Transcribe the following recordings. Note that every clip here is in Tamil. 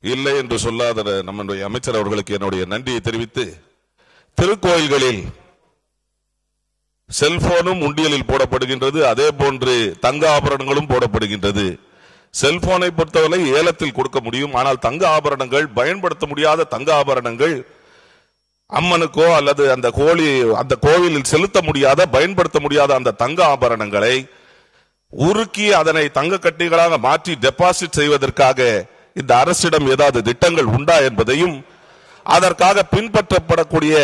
இல்லை என்று சொல்லாத நம்முடைய அமைச்சர் அவர்களுக்கு என்னுடைய நன்றியை தெரிவித்து, திருக்கோயில்களில் செல்போனும் உண்டியலில் போடப்படுகின்றது, அதே போன்று தங்க ஆபரணங்களும் போடப்படுகின்றது. செல்போனை பொறுத்தவரை ஏலத்தில் கொடுக்க முடியும், ஆனால் தங்க ஆபரணங்கள், பயன்படுத்த முடியாத தங்க ஆபரணங்கள் அம்மனுக்கோ அல்லது அந்த கோவிலில் செலுத்த முடியாத, பயன்படுத்த முடியாத அந்த தங்க ஆபரணங்களை உருக்கி அதனை தங்க கட்டிகளாக மாற்றி டெபாசிட் செய்வதற்காக இந்த அரசிடம் ஏதாவது திட்டங்கள் உண்டா என்பதையும், அதற்காக பின்பற்றப்படக்கூடிய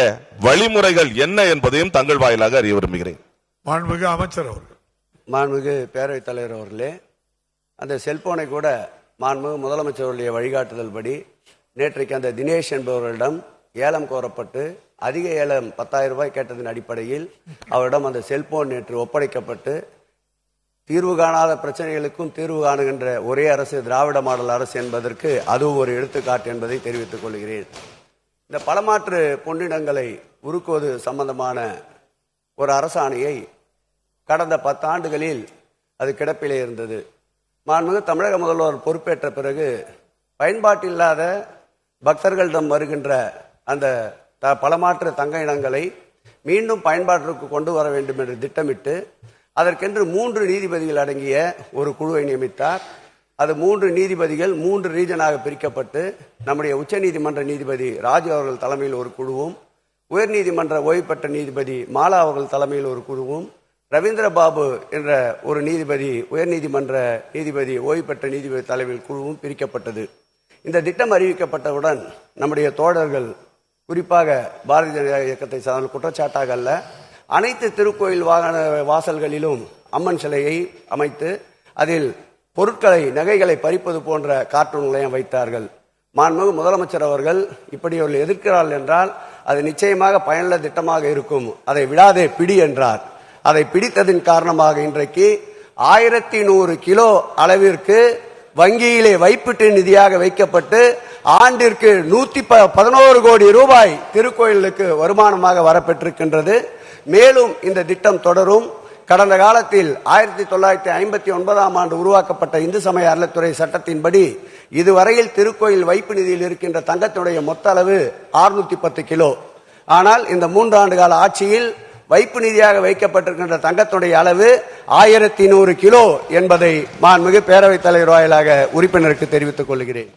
வழிமுறைகள் என்ன என்பதையும் தங்கள் வாயிலாக அறிய விரும்புகிறேன். மாண்புமிகு அமைச்சர் அவர்கள். மாண்புமிகு பேரவைத் தலைவர் அவர்களே, அந்த செல்போனை கூட மாண்புமிகு முதலமைச்சருடைய வழிகாட்டுதல் படி நேற்றைக்கு அந்த தினேஷ் என்பவர்களிடம் ஏலம் கோரப்பட்டு அதிக ஏலம் 10,000 ரூபாய் கேட்டதன் அடிப்படையில் அவரிடம் அந்த செல்போன் நேற்று ஒப்படைக்கப்பட்டு, தீர்வு காணாத பிரச்சனைகளுக்கும் தீர்வு காணுகின்ற ஒரே அரசு திராவிட மாடல் அரசு என்பதற்கு அதுவும் ஒரு எடுத்துக்காட்டு என்பதை தெரிவித்துக் கொள்கிறேன். இந்த பலமாற்று பொன்னிடங்களை உருக்குவது சம்பந்தமான ஒரு அரசாணையை கடந்த 10 ஆண்டுகளில் அது கிடப்பிலே இருந்தது. மாண்புமிகு தமிழக முதல்வர் பொறுப்பேற்ற பிறகு பயன்பாட்டில்லாத பக்தர்களிடம் வருகின்ற அந்த பலமாற்று தங்க இனங்களை மீண்டும் பயன்பாட்டிற்கு கொண்டு வர வேண்டும் என்று திட்டமிட்டு அதற்கென்று 3 நீதிபதிகள் அடங்கிய ஒரு குழுவை நியமித்தார். அது 3 நீதிபதிகள் 3 ரீஜனாக பிரிக்கப்பட்டு நம்முடைய உச்சநீதிமன்ற நீதிபதி ராஜு அவர்கள் தலைமையில் ஒரு குழுவும், உயர்நீதிமன்ற ஓய்வு பெற்ற நீதிபதி மாலா அவர்கள் தலைமையில் ஒரு குழுவும், ரவீந்திர பாபு என்ற ஒரு நீதிபதி உயர்நீதிமன்ற நீதிபதி ஓய்வு பெற்ற நீதிபதி தலைமையில் குழுவும் பிரிக்கப்பட்டது. இந்த திட்டம் அறிவிக்கப்பட்டவுடன் நம்முடைய தோழர்கள், குறிப்பாக பாரதிய ஜனதா இயக்கத்தை சார்ந்த குற்றச்சாட்டாக அல்ல, அனைத்து திருக்கோயில் வாசல்களிலும் அம்மன் சிலையை அமைத்து அதில் பொருட்களை, நகைகளை பறிப்பது போன்ற கார்ட்டூன்களையும் வைத்தார்கள். மாண்புமிகு முதலமைச்சர் அவர்கள் இப்படி அவர்கள் எதிர்க்கிறார்கள் என்றால் அது நிச்சயமாக பயனுள்ள திட்டமாக இருக்கும், அதை விடாதே பிடி என்றார். அதை பிடித்ததின் காரணமாக இன்றைக்கு 1100 கிலோ அளவிற்கு வங்கியிலே வைப்பிட்டு நிதியாக வைக்கப்பட்டு ஆண்டிற்கு 111 கோடி ரூபாய் திருக்கோயிலுக்கு வருமானமாக வரப்பெற்றிருக்கின்றது. மேலும் இந்த திட்டம் தொடரும். கடந்த காலத்தில் 1959ஆம் ஆண்டு உருவாக்கப்பட்ட இந்து சமய அறநிலைத்துறை சட்டத்தின்படி இதுவரையில் திருக்கோயில் வைப்பு நிதியில் இருக்கின்ற தங்கத்தினுடைய மொத்த அளவு 610 கிலோ. ஆனால் இந்த 3 ஆண்டு கால ஆட்சியில் வைப்பு நிதியாக வைக்கப்பட்டிருக்கின்ற தங்கத்துடைய அளவு 1100 கிலோ என்பதை மாண்புமிகு பேரவைத் தலைவர் வாயிலாக உறுப்பினருக்கு தெரிவித்துக் கொள்கிறேன்.